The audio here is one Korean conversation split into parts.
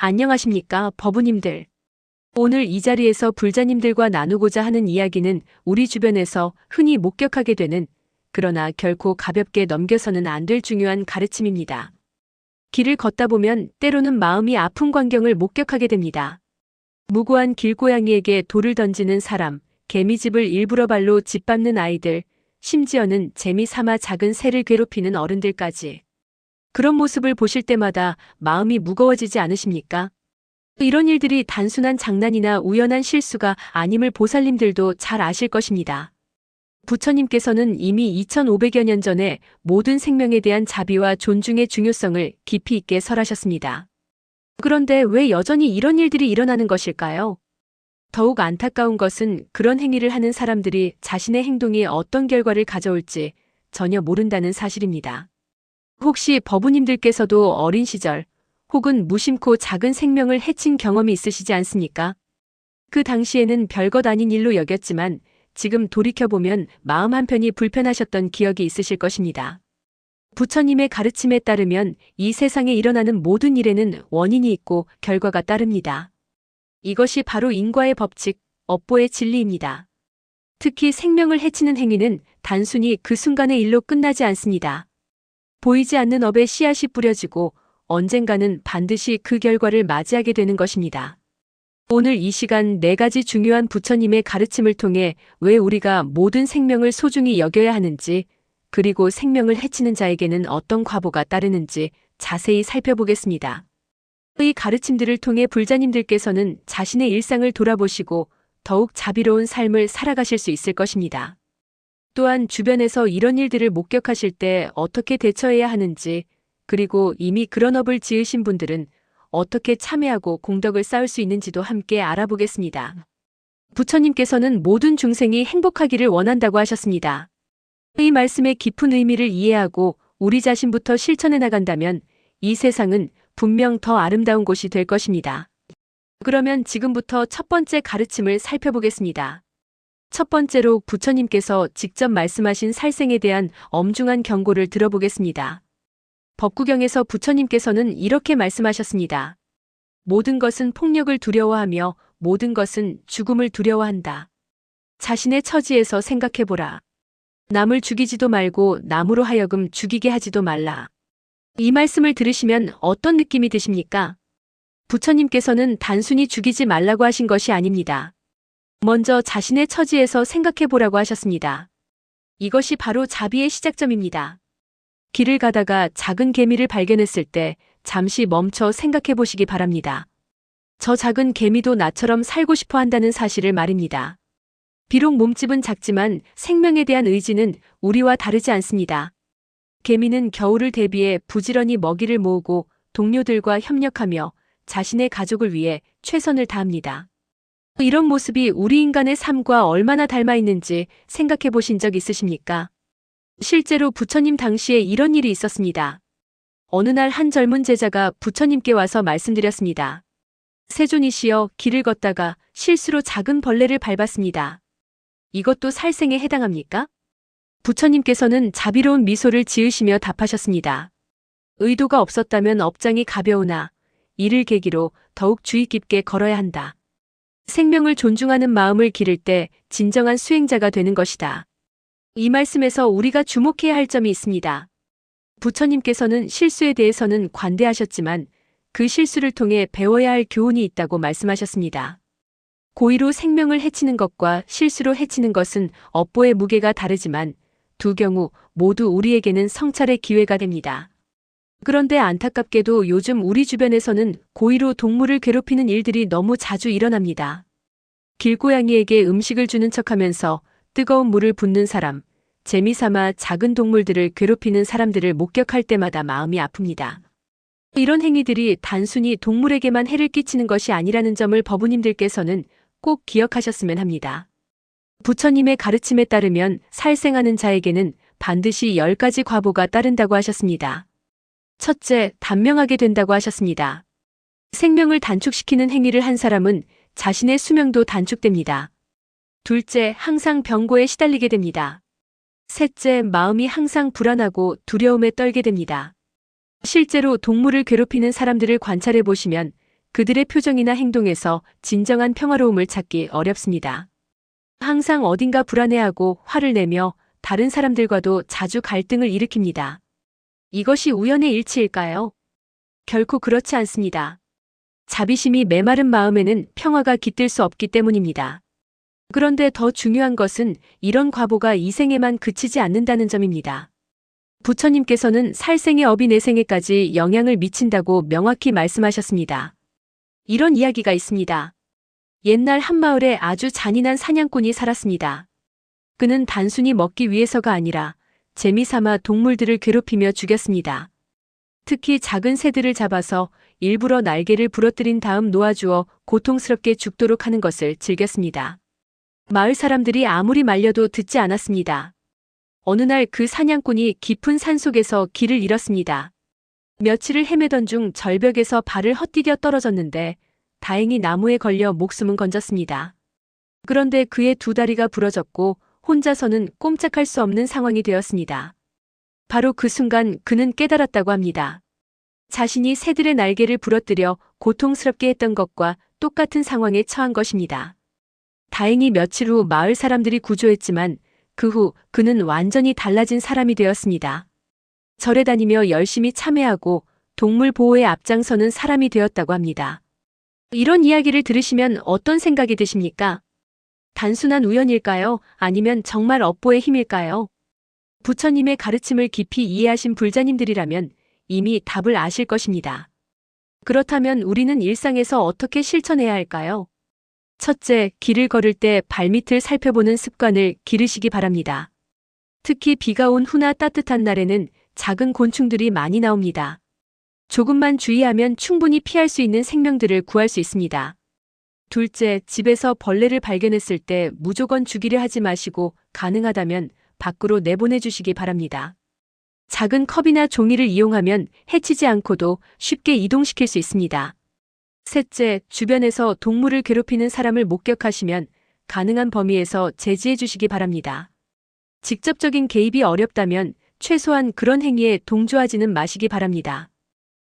안녕하십니까, 법우님들. 오늘 이 자리에서 불자님들과 나누고자 하는 이야기는 우리 주변에서 흔히 목격하게 되는, 그러나 결코 가볍게 넘겨서는 안 될 중요한 가르침입니다. 길을 걷다 보면 때로는 마음이 아픈 광경을 목격하게 됩니다. 무고한 길고양이에게 돌을 던지는 사람, 개미집을 일부러 발로 짓밟는 아이들, 심지어는 재미삼아 작은 새를 괴롭히는 어른들까지. 그런 모습을 보실 때마다 마음이 무거워지지 않으십니까? 이런 일들이 단순한 장난이나 우연한 실수가 아님을 보살님들도 잘 아실 것입니다. 부처님께서는 이미 2500여 년 전에 모든 생명에 대한 자비와 존중의 중요성을 깊이 있게 설하셨습니다. 그런데 왜 여전히 이런 일들이 일어나는 것일까요? 더욱 안타까운 것은 그런 행위를 하는 사람들이 자신의 행동이 어떤 결과를 가져올지 전혀 모른다는 사실입니다. 혹시 법우님들께서도 어린 시절 혹은 무심코 작은 생명을 해친 경험이 있으시지 않습니까? 그 당시에는 별것 아닌 일로 여겼지만 지금 돌이켜보면 마음 한편이 불편하셨던 기억이 있으실 것입니다. 부처님의 가르침에 따르면 이 세상에 일어나는 모든 일에는 원인이 있고 결과가 따릅니다. 이것이 바로 인과의 법칙, 업보의 진리입니다. 특히 생명을 해치는 행위는 단순히 그 순간의 일로 끝나지 않습니다. 보이지 않는 업에 씨앗이 뿌려지고 언젠가는 반드시 그 결과를 맞이하게 되는 것입니다. 오늘 이 시간 4가지 중요한 부처님의 가르침을 통해 왜 우리가 모든 생명을 소중히 여겨야 하는지, 그리고 생명을 해치는 자에게는 어떤 과보가 따르는지 자세히 살펴보겠습니다. 이 가르침들을 통해 불자님들께서는 자신의 일상을 돌아보시고 더욱 자비로운 삶을 살아가실 수 있을 것입니다. 또한 주변에서 이런 일들을 목격하실 때 어떻게 대처해야 하는지, 그리고 이미 그런 업을 지으신 분들은 어떻게 참회하고 공덕을 쌓을 수 있는지도 함께 알아보겠습니다. 부처님께서는 모든 중생이 행복하기를 원한다고 하셨습니다. 이 말씀의 깊은 의미를 이해하고 우리 자신부터 실천해 나간다면 이 세상은 분명 더 아름다운 곳이 될 것입니다. 그러면 지금부터 첫 번째 가르침을 살펴보겠습니다. 첫 번째로 부처님께서 직접 말씀하신 살생에 대한 엄중한 경고를 들어보겠습니다. 법구경에서 부처님께서는 이렇게 말씀하셨습니다. 모든 것은 폭력을 두려워하며 모든 것은 죽음을 두려워한다. 자신의 처지에서 생각해보라. 남을 죽이지도 말고 남으로 하여금 죽이게 하지도 말라. 이 말씀을 들으시면 어떤 느낌이 드십니까? 부처님께서는 단순히 죽이지 말라고 하신 것이 아닙니다. 먼저 자신의 처지에서 생각해보라고 하셨습니다. 이것이 바로 자비의 시작점입니다. 길을 가다가 작은 개미를 발견했을 때 잠시 멈춰 생각해보시기 바랍니다. 저 작은 개미도 나처럼 살고 싶어 한다는 사실을 말입니다. 비록 몸집은 작지만 생명에 대한 의지는 우리와 다르지 않습니다. 개미는 겨울을 대비해 부지런히 먹이를 모으고 동료들과 협력하며 자신의 가족을 위해 최선을 다합니다. 이런 모습이 우리 인간의 삶과 얼마나 닮아 있는지 생각해 보신 적 있으십니까? 실제로 부처님 당시에 이런 일이 있었습니다. 어느 날 한 젊은 제자가 부처님께 와서 말씀드렸습니다. 세존이시여, 길을 걷다가 실수로 작은 벌레를 밟았습니다. 이것도 살생에 해당합니까? 부처님께서는 자비로운 미소를 지으시며 답하셨습니다. 의도가 없었다면 업장이 가벼우나 이를 계기로 더욱 주의 깊게 걸어야 한다. 생명을 존중하는 마음을 기를 때 진정한 수행자가 되는 것이다. 이 말씀에서 우리가 주목해야 할 점이 있습니다. 부처님께서는 실수에 대해서는 관대하셨지만 그 실수를 통해 배워야 할 교훈이 있다고 말씀하셨습니다. 고의로 생명을 해치는 것과 실수로 해치는 것은 업보의 무게가 다르지만 두 경우 모두 우리에게는 성찰의 기회가 됩니다. 그런데 안타깝게도 요즘 우리 주변에서는 고의로 동물을 괴롭히는 일들이 너무 자주 일어납니다. 길고양이에게 음식을 주는 척하면서 뜨거운 물을 붓는 사람, 재미삼아 작은 동물들을 괴롭히는 사람들을 목격할 때마다 마음이 아픕니다. 이런 행위들이 단순히 동물에게만 해를 끼치는 것이 아니라는 점을 법우님들께서는 꼭 기억하셨으면 합니다. 부처님의 가르침에 따르면 살생하는 자에게는 반드시 10가지 과보가 따른다고 하셨습니다. 첫째, 단명하게 된다고 하셨습니다. 생명을 단축시키는 행위를 한 사람은 자신의 수명도 단축됩니다. 둘째, 항상 병고에 시달리게 됩니다. 셋째, 마음이 항상 불안하고 두려움에 떨게 됩니다. 실제로 동물을 괴롭히는 사람들을 관찰해 보시면 그들의 표정이나 행동에서 진정한 평화로움을 찾기 어렵습니다. 항상 어딘가 불안해하고 화를 내며 다른 사람들과도 자주 갈등을 일으킵니다. 이것이 우연의 일치일까요? 결코 그렇지 않습니다. 자비심이 메마른 마음에는 평화가 깃들 수 없기 때문입니다. 그런데 더 중요한 것은 이런 과보가 이 생에만 그치지 않는다는 점입니다. 부처님께서는 살생의 업이 내생에까지 영향을 미친다고 명확히 말씀하셨습니다. 이런 이야기가 있습니다. 옛날 한 마을에 아주 잔인한 사냥꾼이 살았습니다. 그는 단순히 먹기 위해서가 아니라 재미삼아 동물들을 괴롭히며 죽였습니다. 특히 작은 새들을 잡아서 일부러 날개를 부러뜨린 다음 놓아주어 고통스럽게 죽도록 하는 것을 즐겼습니다. 마을 사람들이 아무리 말려도 듣지 않았습니다. 어느 날 그 사냥꾼이 깊은 산속에서 길을 잃었습니다. 며칠을 헤매던 중 절벽에서 발을 헛디뎌 떨어졌는데 다행히 나무에 걸려 목숨은 건졌습니다. 그런데 그의 두 다리가 부러졌고 혼자서는 꼼짝할 수 없는 상황이 되었습니다. 바로 그 순간 그는 깨달았다고 합니다. 자신이 새들의 날개를 부러뜨려 고통스럽게 했던 것과 똑같은 상황에 처한 것입니다. 다행히 며칠 후 마을 사람들이 구조했지만 그 후 그는 완전히 달라진 사람이 되었습니다. 절에 다니며 열심히 참회하고 동물 보호에 앞장서는 사람이 되었다고 합니다. 이런 이야기를 들으시면 어떤 생각이 드십니까? 단순한 우연일까요? 아니면 정말 업보의 힘일까요? 부처님의 가르침을 깊이 이해하신 불자님들이라면 이미 답을 아실 것입니다. 그렇다면 우리는 일상에서 어떻게 실천해야 할까요? 첫째, 길을 걸을 때 발밑을 살펴보는 습관을 기르시기 바랍니다. 특히 비가 온 후나 따뜻한 날에는 작은 곤충들이 많이 나옵니다. 조금만 주의하면 충분히 피할 수 있는 생명들을 구할 수 있습니다. 둘째, 집에서 벌레를 발견했을 때 무조건 죽이려 하지 마시고 가능하다면 밖으로 내보내 주시기 바랍니다. 작은 컵이나 종이를 이용하면 해치지 않고도 쉽게 이동시킬 수 있습니다. 셋째, 주변에서 동물을 괴롭히는 사람을 목격하시면 가능한 범위에서 제지해 주시기 바랍니다. 직접적인 개입이 어렵다면 최소한 그런 행위에 동조하지는 마시기 바랍니다.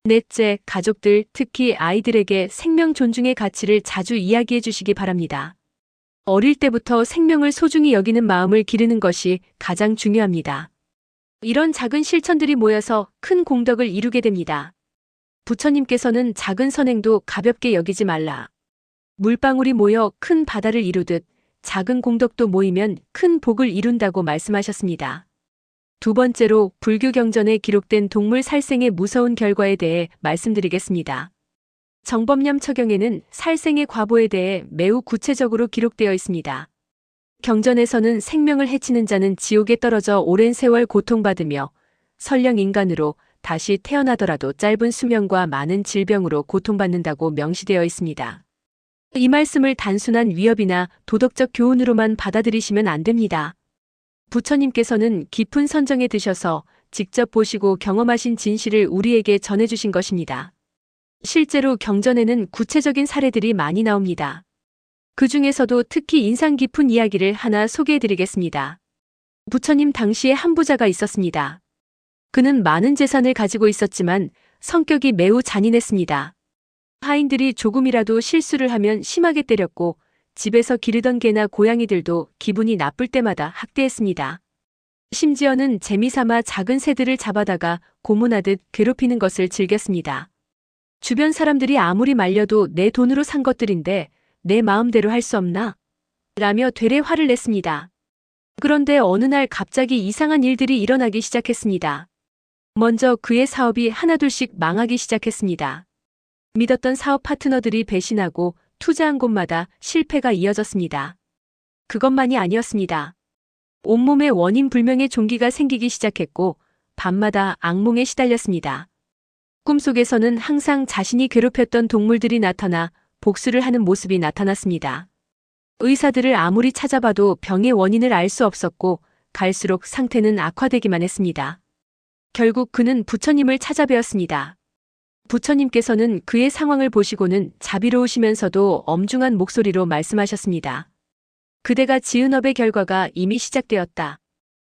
넷째, 가족들, 특히 아이들에게 생명 존중의 가치를 자주 이야기해 주시기 바랍니다. 어릴 때부터 생명을 소중히 여기는 마음을 기르는 것이 가장 중요합니다. 이런 작은 실천들이 모여서 큰 공덕을 이루게 됩니다. 부처님께서는 작은 선행도 가볍게 여기지 말라. 물방울이 모여 큰 바다를 이루듯 작은 공덕도 모이면 큰 복을 이룬다고 말씀하셨습니다. 두 번째로 불교 경전에 기록된 동물 살생의 무서운 결과에 대해 말씀드리겠습니다. 정법념 처경에는 살생의 과보에 대해 매우 구체적으로 기록되어 있습니다. 경전에서는 생명을 해치는 자는 지옥에 떨어져 오랜 세월 고통받으며 설령 인간으로 다시 태어나더라도 짧은 수명과 많은 질병으로 고통받는다고 명시되어 있습니다. 이 말씀을 단순한 위협이나 도덕적 교훈으로만 받아들이시면 안 됩니다. 부처님께서는 깊은 선정에 드셔서 직접 보시고 경험하신 진실을 우리에게 전해주신 것입니다. 실제로 경전에는 구체적인 사례들이 많이 나옵니다. 그 중에서도 특히 인상 깊은 이야기를 하나 소개해드리겠습니다. 부처님 당시에 한 부자가 있었습니다. 그는 많은 재산을 가지고 있었지만 성격이 매우 잔인했습니다. 하인들이 조금이라도 실수를 하면 심하게 때렸고 집에서 기르던 개나 고양이들도 기분이 나쁠 때마다 학대했습니다. 심지어는 재미삼아 작은 새들을 잡아다가 고문하듯 괴롭히는 것을 즐겼습니다. 주변 사람들이 아무리 말려도 내 돈으로 산 것들인데 내 마음대로 할 수 없나? 라며 되레 화를 냈습니다. 그런데 어느 날 갑자기 이상한 일들이 일어나기 시작했습니다. 먼저 그의 사업이 하나둘씩 망하기 시작했습니다. 믿었던 사업 파트너들이 배신하고 투자한 곳마다 실패가 이어졌습니다. 그것만이 아니었습니다. 온몸에 원인 불명의 종기가 생기기 시작했고 밤마다 악몽에 시달렸습니다. 꿈속에서는 항상 자신이 괴롭혔던 동물들이 나타나 복수를 하는 모습이 나타났습니다. 의사들을 아무리 찾아봐도 병의 원인을 알 수 없었고 갈수록 상태는 악화되기만 했습니다. 결국 그는 부처님을 찾아뵈었습니다. 부처님께서는 그의 상황을 보시고는 자비로우시면서도 엄중한 목소리로 말씀하셨습니다. 그대가 지은 업의 결과가 이미 시작되었다.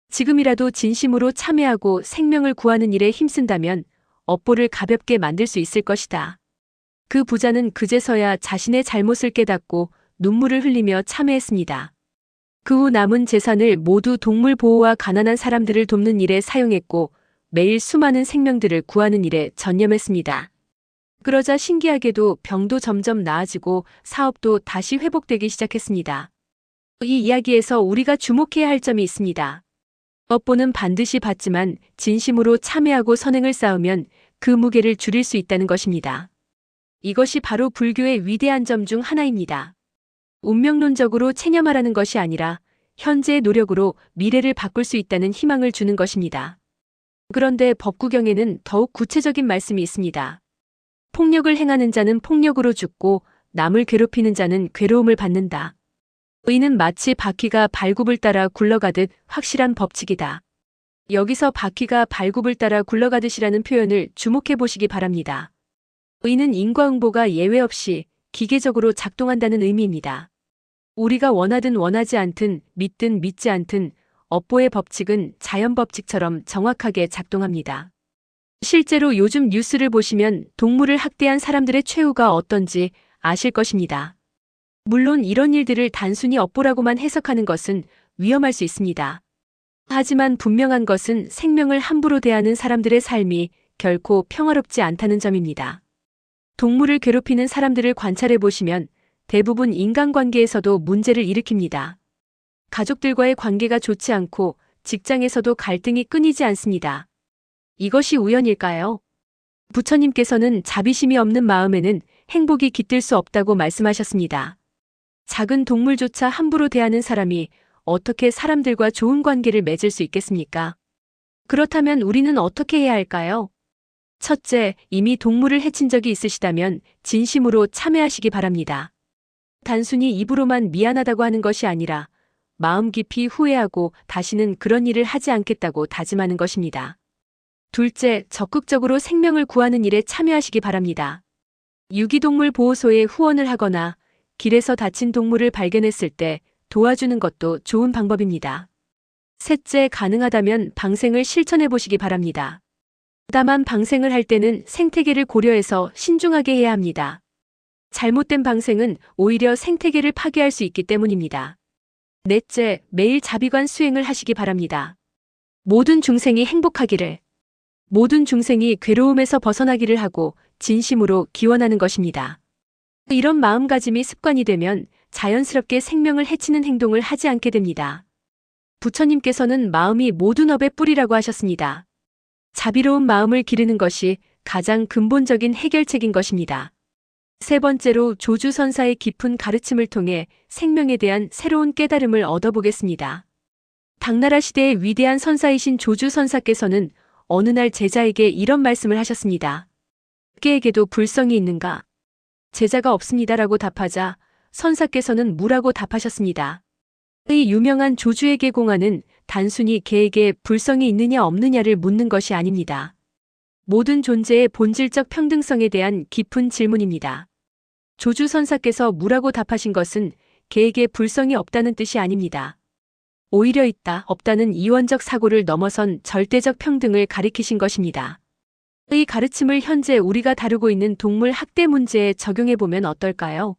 지금이라도 진심으로 참회하고 생명을 구하는 일에 힘쓴다면 업보를 가볍게 만들 수 있을 것이다. 그 부자는 그제서야 자신의 잘못을 깨닫고 눈물을 흘리며 참회했습니다. 그 후 남은 재산을 모두 동물 보호와 가난한 사람들을 돕는 일에 사용했고 매일 수많은 생명들을 구하는 일에 전념했습니다. 그러자 신기하게도 병도 점점 나아지고 사업도 다시 회복되기 시작했습니다. 이 이야기에서 우리가 주목해야 할 점이 있습니다. 업보는 반드시 받지만 진심으로 참회하고 선행을 쌓으면 그 무게를 줄일 수 있다는 것입니다. 이것이 바로 불교의 위대한 점 중 하나입니다. 운명론적으로 체념하라는 것이 아니라 현재의 노력으로 미래를 바꿀 수 있다는 희망을 주는 것입니다. 그런데 법구경에는 더욱 구체적인 말씀이 있습니다. 폭력을 행하는 자는 폭력으로 죽고 남을 괴롭히는 자는 괴로움을 받는다. 이는 마치 바퀴가 발굽을 따라 굴러가듯 확실한 법칙이다. 여기서 바퀴가 발굽을 따라 굴러가듯이라는 표현을 주목해 보시기 바랍니다. 이는 인과응보가 예외 없이 기계적으로 작동한다는 의미입니다. 우리가 원하든 원하지 않든 믿든 믿지 않든 업보의 법칙은 자연법칙처럼 정확하게 작동합니다. 실제로 요즘 뉴스를 보시면 동물을 학대한 사람들의 최후가 어떤지 아실 것입니다. 물론 이런 일들을 단순히 업보라고만 해석하는 것은 위험할 수 있습니다. 하지만 분명한 것은 생명을 함부로 대하는 사람들의 삶이 결코 평화롭지 않다는 점입니다. 동물을 괴롭히는 사람들을 관찰해 보시면 대부분 인간관계에서도 문제를 일으킵니다. 가족들과의 관계가 좋지 않고 직장에서도 갈등이 끊이지 않습니다. 이것이 우연일까요? 부처님께서는 자비심이 없는 마음에는 행복이 깃들 수 없다고 말씀하셨습니다. 작은 동물조차 함부로 대하는 사람이 어떻게 사람들과 좋은 관계를 맺을 수 있겠습니까? 그렇다면 우리는 어떻게 해야 할까요? 첫째, 이미 동물을 해친 적이 있으시다면 진심으로 참회하시기 바랍니다. 단순히 입으로만 미안하다고 하는 것이 아니라 마음 깊이 후회하고 다시는 그런 일을 하지 않겠다고 다짐하는 것입니다. 둘째, 적극적으로 생명을 구하는 일에 참여하시기 바랍니다. 유기동물 보호소에 후원을 하거나 길에서 다친 동물을 발견했을 때 도와주는 것도 좋은 방법입니다. 셋째, 가능하다면 방생을 실천해 보시기 바랍니다. 다만 방생을 할 때는 생태계를 고려해서 신중하게 해야 합니다. 잘못된 방생은 오히려 생태계를 파괴할 수 있기 때문입니다. 넷째, 매일 자비관 수행을 하시기 바랍니다. 모든 중생이 행복하기를, 모든 중생이 괴로움에서 벗어나기를 하고 진심으로 기원하는 것입니다. 이런 마음가짐이 습관이 되면 자연스럽게 생명을 해치는 행동을 하지 않게 됩니다. 부처님께서는 마음이 모든 업의 뿌리라고 하셨습니다. 자비로운 마음을 기르는 것이 가장 근본적인 해결책인 것입니다. 세 번째로 조주선사의 깊은 가르침을 통해 생명에 대한 새로운 깨달음을 얻어보겠습니다. 당나라 시대의 위대한 선사이신 조주선사께서는 어느 날 제자에게 이런 말씀을 하셨습니다. 깨에게도 불성이 있는가? 제자가 없습니다라고 답하자 선사께서는 무라고 답하셨습니다. 이 유명한 조주의 개공안은 단순히 개에게 불성이 있느냐 없느냐를 묻는 것이 아닙니다. 모든 존재의 본질적 평등성에 대한 깊은 질문입니다. 조주 선사께서 무라고 답하신 것은 개에게 불성이 없다는 뜻이 아닙니다. 오히려 있다, 없다는 이원적 사고를 넘어선 절대적 평등을 가리키신 것입니다. 이 가르침을 현재 우리가 다루고 있는 동물 학대 문제에 적용해보면 어떨까요?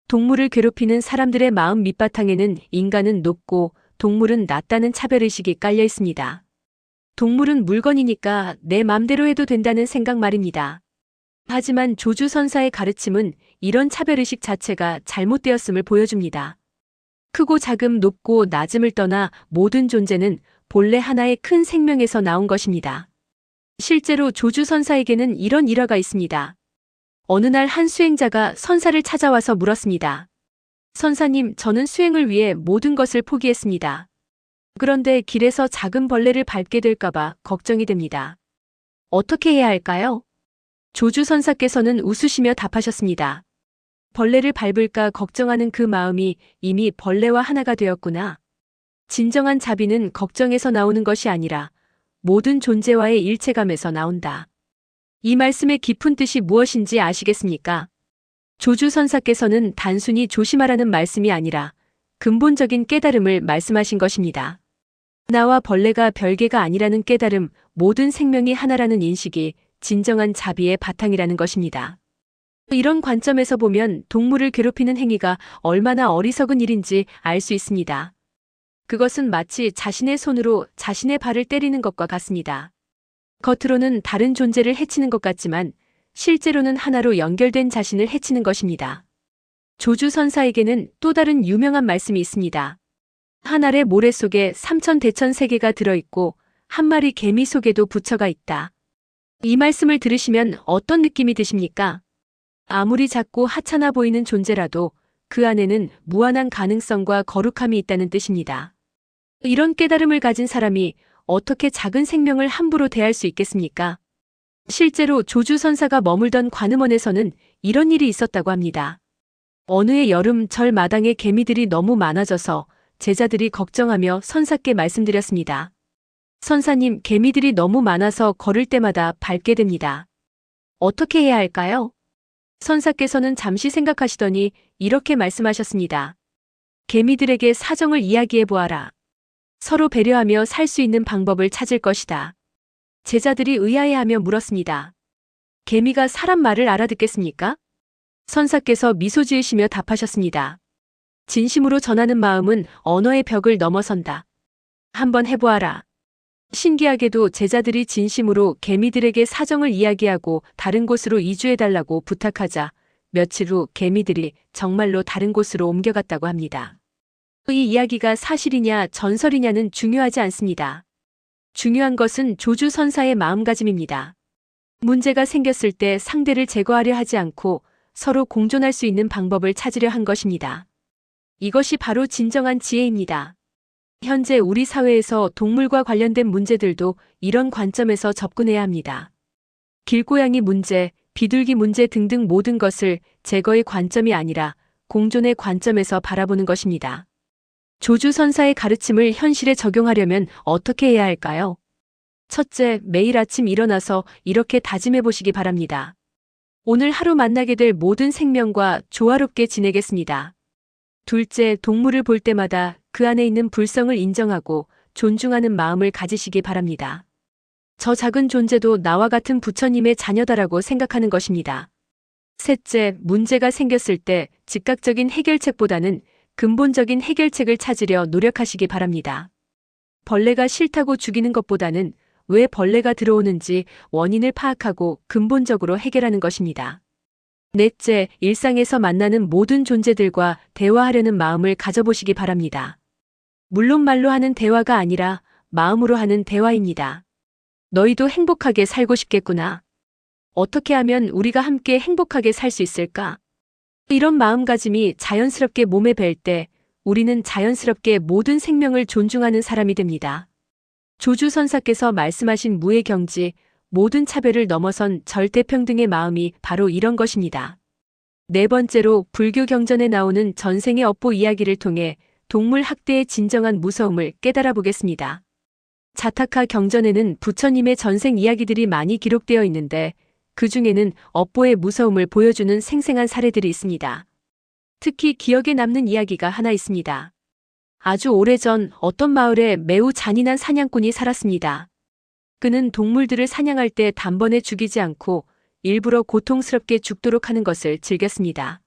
동물을 괴롭히는 사람들의 마음 밑바탕에는 인간은 높고 동물은 낮다는 차별의식이 깔려 있습니다. 동물은 물건이니까 내 맘대로 해도 된다는 생각 말입니다. 하지만 조주선사의 가르침은 이런 차별의식 자체가 잘못되었음을 보여줍니다. 크고 작음, 높고 낮음을 떠나 모든 존재는 본래 하나의 큰 생명에서 나온 것입니다. 실제로 조주선사에게는 이런 일화가 있습니다. 어느 날 한 수행자가 선사를 찾아와서 물었습니다. 선사님, 저는 수행을 위해 모든 것을 포기했습니다. 그런데 길에서 작은 벌레를 밟게 될까봐 걱정이 됩니다. 어떻게 해야 할까요? 조주선사께서는 웃으시며 답하셨습니다. 벌레를 밟을까 걱정하는 그 마음이 이미 벌레와 하나가 되었구나. 진정한 자비는 걱정에서 나오는 것이 아니라 모든 존재와의 일체감에서 나온다. 이 말씀의 깊은 뜻이 무엇인지 아시겠습니까? 조주선사께서는 단순히 조심하라는 말씀이 아니라 근본적인 깨달음을 말씀하신 것입니다. 나와 벌레가 별개가 아니라는 깨달음, 모든 생명이 하나라는 인식이 진정한 자비의 바탕이라는 것입니다. 이런 관점에서 보면 동물을 괴롭히는 행위가 얼마나 어리석은 일인지 알 수 있습니다. 그것은 마치 자신의 손으로 자신의 발을 때리는 것과 같습니다. 겉으로는 다른 존재를 해치는 것 같지만 실제로는 하나로 연결된 자신을 해치는 것입니다. 조주선사에게는 또 다른 유명한 말씀이 있습니다. 한 알의 모래 속에 삼천대천 세계가 들어있고 한 마리 개미 속에도 부처가 있다. 이 말씀을 들으시면 어떤 느낌이 드십니까? 아무리 작고 하찮아 보이는 존재라도 그 안에는 무한한 가능성과 거룩함이 있다는 뜻입니다. 이런 깨달음을 가진 사람이 어떻게 작은 생명을 함부로 대할 수 있겠습니까? 실제로 조주선사가 머물던 관음원에서는 이런 일이 있었다고 합니다. 어느 해 여름 절 마당에 개미들이 너무 많아져서 제자들이 걱정하며 선사께 말씀드렸습니다. 선사님, 개미들이 너무 많아서 걸을 때마다 밟게 됩니다. 어떻게 해야 할까요? 선사께서는 잠시 생각하시더니 이렇게 말씀하셨습니다. 개미들에게 사정을 이야기해 보아라. 서로 배려하며 살 수 있는 방법을 찾을 것이다. 제자들이 의아해하며 물었습니다. 개미가 사람 말을 알아듣겠습니까? 선사께서 미소 지으시며 답하셨습니다. 진심으로 전하는 마음은 언어의 벽을 넘어선다. 한번 해보아라. 신기하게도 제자들이 진심으로 개미들에게 사정을 이야기하고 다른 곳으로 이주해달라고 부탁하자 며칠 후 개미들이 정말로 다른 곳으로 옮겨갔다고 합니다. 이 이야기가 사실이냐 전설이냐는 중요하지 않습니다. 중요한 것은 조주선사의 마음가짐입니다. 문제가 생겼을 때 상대를 제거하려 하지 않고 서로 공존할 수 있는 방법을 찾으려 한 것입니다. 이것이 바로 진정한 지혜입니다. 현재 우리 사회에서 동물과 관련된 문제들도 이런 관점에서 접근해야 합니다. 길고양이 문제, 비둘기 문제 등등 모든 것을 제거의 관점이 아니라 공존의 관점에서 바라보는 것입니다. 조주선사의 가르침을 현실에 적용하려면 어떻게 해야 할까요? 첫째, 매일 아침 일어나서 이렇게 다짐해 보시기 바랍니다. 오늘 하루 만나게 될 모든 생명과 조화롭게 지내겠습니다. 둘째, 동물을 볼 때마다 그 안에 있는 불성을 인정하고 존중하는 마음을 가지시기 바랍니다. 저 작은 존재도 나와 같은 부처님의 자녀다라고 생각하는 것입니다. 셋째, 문제가 생겼을 때 즉각적인 해결책보다는 근본적인 해결책을 찾으려 노력하시기 바랍니다. 벌레가 싫다고 죽이는 것보다는 왜 벌레가 들어오는지 원인을 파악하고 근본적으로 해결하는 것입니다. 넷째, 일상에서 만나는 모든 존재들과 대화하려는 마음을 가져보시기 바랍니다. 물론 말로 하는 대화가 아니라 마음으로 하는 대화입니다. 너희도 행복하게 살고 싶겠구나. 어떻게 하면 우리가 함께 행복하게 살 수 있을까? 이런 마음가짐이 자연스럽게 몸에 뵐 때 우리는 자연스럽게 모든 생명을 존중하는 사람이 됩니다. 조주선사께서 말씀하신 무해경지, 모든 차별을 넘어선 절대평등의 마음이 바로 이런 것입니다. 네 번째로 불교 경전에 나오는 전생의 업보 이야기를 통해 동물 학대의 진정한 무서움을 깨달아 보겠습니다. 자타카 경전에는 부처님의 전생 이야기들이 많이 기록되어 있는데 그 중에는 업보의 무서움을 보여주는 생생한 사례들이 있습니다. 특히 기억에 남는 이야기가 하나 있습니다. 아주 오래전 어떤 마을에 매우 잔인한 사냥꾼이 살았습니다. 그는 동물들을 사냥할 때 단번에 죽이지 않고 일부러 고통스럽게 죽도록 하는 것을 즐겼습니다.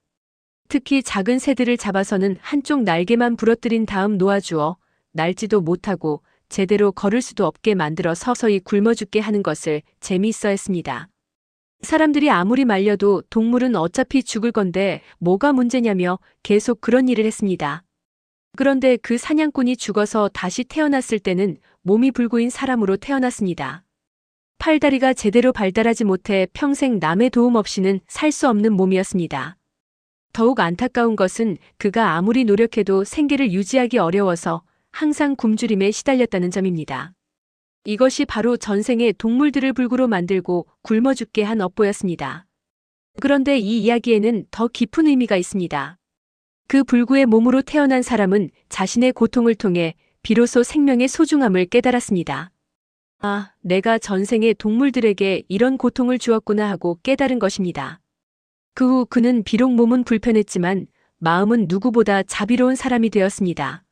특히 작은 새들을 잡아서는 한쪽 날개만 부러뜨린 다음 놓아주어 날지도 못하고 제대로 걸을 수도 없게 만들어 서서히 굶어 죽게 하는 것을 재미있어 했습니다. 사람들이 아무리 말려도 동물은 어차피 죽을 건데 뭐가 문제냐며 계속 그런 일을 했습니다. 그런데 그 사냥꾼이 죽어서 다시 태어났을 때는 몸이 불구인 사람으로 태어났습니다. 팔다리가 제대로 발달하지 못해 평생 남의 도움 없이는 살 수 없는 몸이었습니다. 더욱 안타까운 것은 그가 아무리 노력해도 생계를 유지하기 어려워서 항상 굶주림에 시달렸다는 점입니다. 이것이 바로 전생에 동물들을 불구로 만들고 굶어 죽게 한 업보였습니다. 그런데 이 이야기에는 더 깊은 의미가 있습니다. 그 불구의 몸으로 태어난 사람은 자신의 고통을 통해 비로소 생명의 소중함을 깨달았습니다. 아, 내가 전생에 동물들에게 이런 고통을 주었구나 하고 깨달은 것입니다. 그 후 그는 비록 몸은 불편했지만 마음은 누구보다 자비로운 사람이 되었습니다.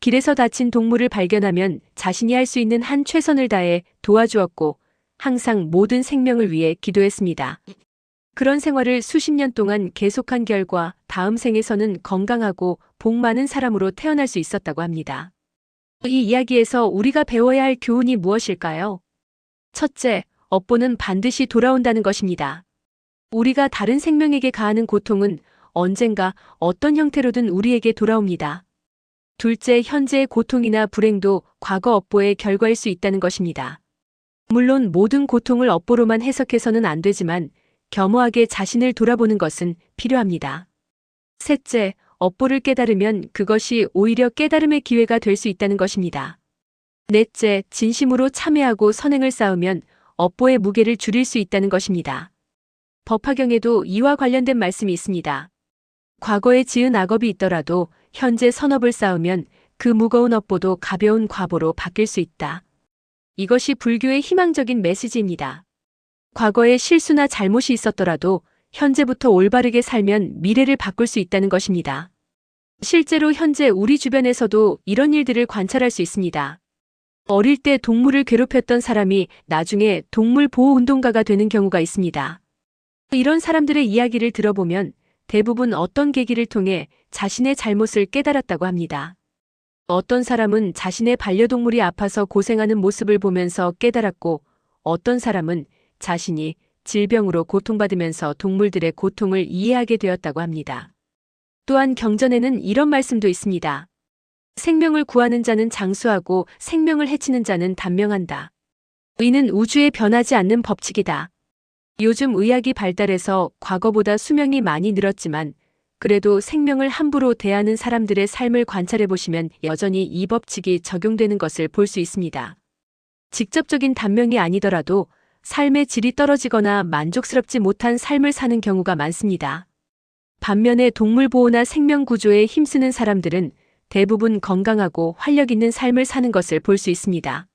길에서 다친 동물을 발견하면 자신이 할 수 있는 한 최선을 다해 도와주었고 항상 모든 생명을 위해 기도했습니다. 그런 생활을 수십 년 동안 계속한 결과 다음 생에서는 건강하고 복 많은 사람으로 태어날 수 있었다고 합니다. 이 이야기에서 우리가 배워야 할 교훈이 무엇일까요? 첫째, 업보는 반드시 돌아온다는 것입니다. 우리가 다른 생명에게 가하는 고통은 언젠가 어떤 형태로든 우리에게 돌아옵니다. 둘째, 현재의 고통이나 불행도 과거 업보의 결과일 수 있다는 것입니다. 물론 모든 고통을 업보로만 해석해서는 안 되지만 겸허하게 자신을 돌아보는 것은 필요합니다. 셋째, 업보를 깨달으면 그것이 오히려 깨달음의 기회가 될 수 있다는 것입니다. 넷째, 진심으로 참회하고 선행을 쌓으면 업보의 무게를 줄일 수 있다는 것입니다. 법화경에도 이와 관련된 말씀이 있습니다. 과거에 지은 악업이 있더라도 현재 선업을 쌓으면 그 무거운 업보도 가벼운 과보로 바뀔 수 있다. 이것이 불교의 희망적인 메시지입니다. 과거에 실수나 잘못이 있었더라도 현재부터 올바르게 살면 미래를 바꿀 수 있다는 것입니다. 실제로 현재 우리 주변에서도 이런 일들을 관찰할 수 있습니다. 어릴 때 동물을 괴롭혔던 사람이 나중에 동물 보호 운동가가 되는 경우가 있습니다. 이런 사람들의 이야기를 들어보면 대부분 어떤 계기를 통해 자신의 잘못을 깨달았다고 합니다. 어떤 사람은 자신의 반려동물이 아파서 고생하는 모습을 보면서 깨달았고, 어떤 사람은 자신이 질병으로 고통받으면서 동물들의 고통을 이해하게 되었다고 합니다. 또한 경전에는 이런 말씀도 있습니다. 생명을 구하는 자는 장수하고 생명을 해치는 자는 단명한다. 이는 우주에 변하지 않는 법칙이다. 요즘 의학이 발달해서 과거보다 수명이 많이 늘었지만 그래도 생명을 함부로 대하는 사람들의 삶을 관찰해보시면 여전히 이 법칙이 적용되는 것을 볼 수 있습니다. 직접적인 단명이 아니더라도 삶의 질이 떨어지거나 만족스럽지 못한 삶을 사는 경우가 많습니다. 반면에 동물 보호나 생명 구조에 힘쓰는 사람들은 대부분 건강하고 활력 있는 삶을 사는 것을 볼 수 있습니다.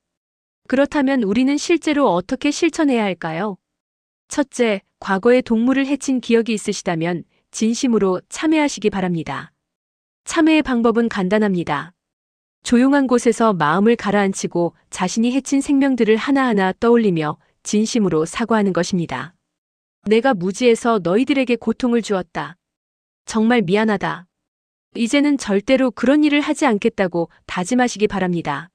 그렇다면 우리는 실제로 어떻게 실천해야 할까요? 첫째, 과거에 동물을 해친 기억이 있으시다면 진심으로 참회하시기 바랍니다. 참회의 방법은 간단합니다. 조용한 곳에서 마음을 가라앉히고 자신이 해친 생명들을 하나하나 떠올리며 진심으로 사과하는 것입니다. 내가 무지해서 너희들에게 고통을 주었다. 정말 미안하다. 이제는 절대로 그런 일을 하지 않겠다고 다짐하시기 바랍니다.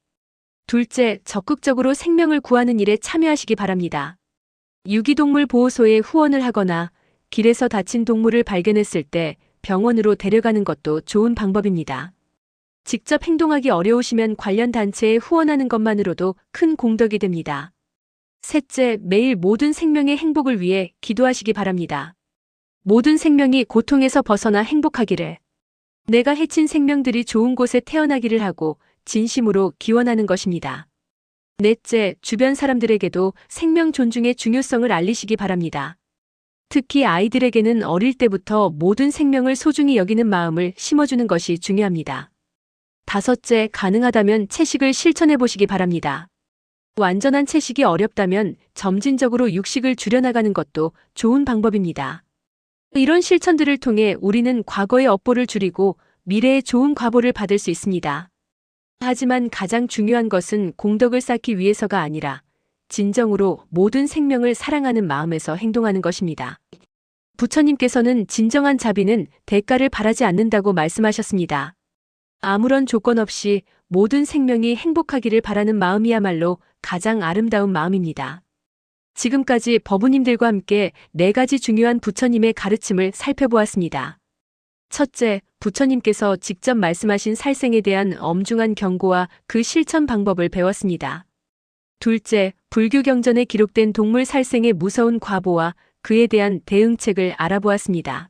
둘째, 적극적으로 생명을 구하는 일에 참여하시기 바랍니다. 유기동물 보호소에 후원을 하거나 길에서 다친 동물을 발견했을 때 병원으로 데려가는 것도 좋은 방법입니다. 직접 행동하기 어려우시면 관련 단체에 후원하는 것만으로도 큰 공덕이 됩니다. 셋째, 매일 모든 생명의 행복을 위해 기도하시기 바랍니다. 모든 생명이 고통에서 벗어나 행복하기를, 내가 해친 생명들이 좋은 곳에 태어나기를 하고 진심으로 기원하는 것입니다. 넷째, 주변 사람들에게도 생명 존중의 중요성을 알리시기 바랍니다. 특히 아이들에게는 어릴 때부터 모든 생명을 소중히 여기는 마음을 심어주는 것이 중요합니다. 다섯째, 가능하다면 채식을 실천해 보시기 바랍니다. 완전한 채식이 어렵다면 점진적으로 육식을 줄여나가는 것도 좋은 방법입니다. 이런 실천들을 통해 우리는 과거의 업보를 줄이고 미래의 좋은 과보를 받을 수 있습니다. 하지만 가장 중요한 것은 공덕을 쌓기 위해서가 아니라 진정으로 모든 생명을 사랑하는 마음에서 행동하는 것입니다. 부처님께서는 진정한 자비는 대가를 바라지 않는다고 말씀하셨습니다. 아무런 조건 없이 모든 생명이 행복하기를 바라는 마음이야말로 가장 아름다운 마음입니다. 지금까지 법우님들과 함께 4가지 중요한 부처님의 가르침을 살펴보았습니다. 첫째, 부처님께서 직접 말씀하신 살생에 대한 엄중한 경고와 그 실천 방법을 배웠습니다. 둘째, 불교 경전에 기록된 동물 살생의 무서운 과보와 그에 대한 대응책을 알아보았습니다.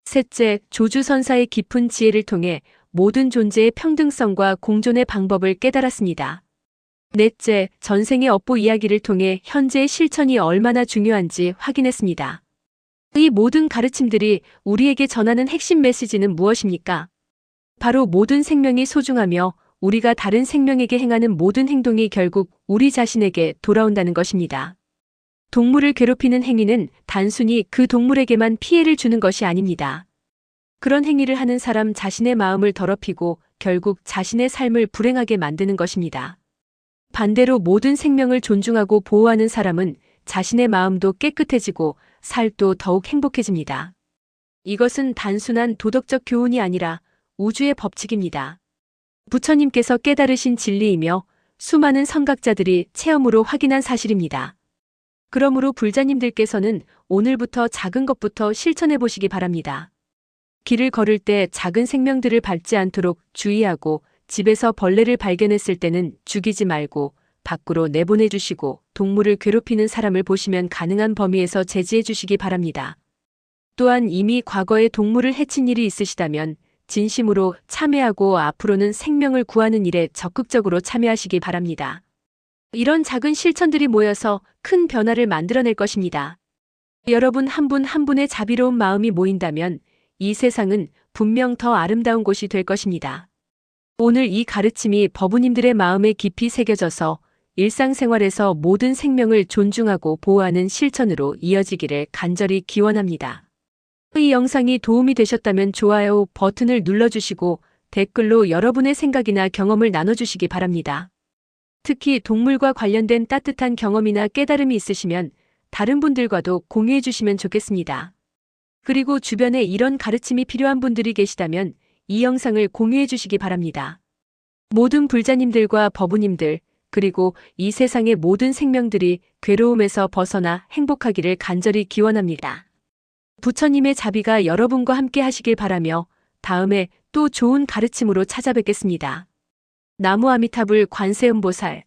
셋째, 조주선사의 깊은 지혜를 통해 모든 존재의 평등성과 공존의 방법을 깨달았습니다. 넷째, 전생의 업보 이야기를 통해 현재의 실천이 얼마나 중요한지 확인했습니다. 이 모든 가르침들이 우리에게 전하는 핵심 메시지는 무엇입니까? 바로 모든 생명이 소중하며 우리가 다른 생명에게 행하는 모든 행동이 결국 우리 자신에게 돌아온다는 것입니다. 동물을 괴롭히는 행위는 단순히 그 동물에게만 피해를 주는 것이 아닙니다. 그런 행위를 하는 사람 자신의 마음을 더럽히고 결국 자신의 삶을 불행하게 만드는 것입니다. 반대로 모든 생명을 존중하고 보호하는 사람은 자신의 마음도 깨끗해지고 삶도 더욱 행복해집니다. 이것은 단순한 도덕적 교훈이 아니라 우주의 법칙입니다. 부처님께서 깨달으신 진리이며 수많은 선각자들이 체험으로 확인한 사실입니다. 그러므로 불자님들께서는 오늘부터 작은 것부터 실천해 보시기 바랍니다. 길을 걸을 때 작은 생명들을 밟지 않도록 주의하고, 집에서 벌레를 발견했을 때는 죽이지 말고 밖으로 내보내 주시고, 동물을 괴롭히는 사람을 보시면 가능한 범위에서 제지해 주시기 바랍니다. 또한 이미 과거에 동물을 해친 일이 있으시다면 진심으로 참회하고 앞으로는 생명을 구하는 일에 적극적으로 참여하시기 바랍니다. 이런 작은 실천들이 모여서 큰 변화를 만들어낼 것입니다. 여러분 한 분 한 분의 자비로운 마음이 모인다면 이 세상은 분명 더 아름다운 곳이 될 것입니다. 오늘 이 가르침이 법우님들의 마음에 깊이 새겨져서 일상생활에서 모든 생명을 존중하고 보호하는 실천으로 이어지기를 간절히 기원합니다. 이 영상이 도움이 되셨다면 좋아요 버튼을 눌러주시고 댓글로 여러분의 생각이나 경험을 나눠주시기 바랍니다. 특히 동물과 관련된 따뜻한 경험이나 깨달음이 있으시면 다른 분들과도 공유해 주시면 좋겠습니다. 그리고 주변에 이런 가르침이 필요한 분들이 계시다면 이 영상을 공유해 주시기 바랍니다. 모든 불자님들과 법우님들, 그리고 이 세상의 모든 생명들이 괴로움에서 벗어나 행복하기를 간절히 기원합니다. 부처님의 자비가 여러분과 함께 하시길 바라며 다음에 또 좋은 가르침으로 찾아뵙겠습니다. 나무 아미타불 관세음보살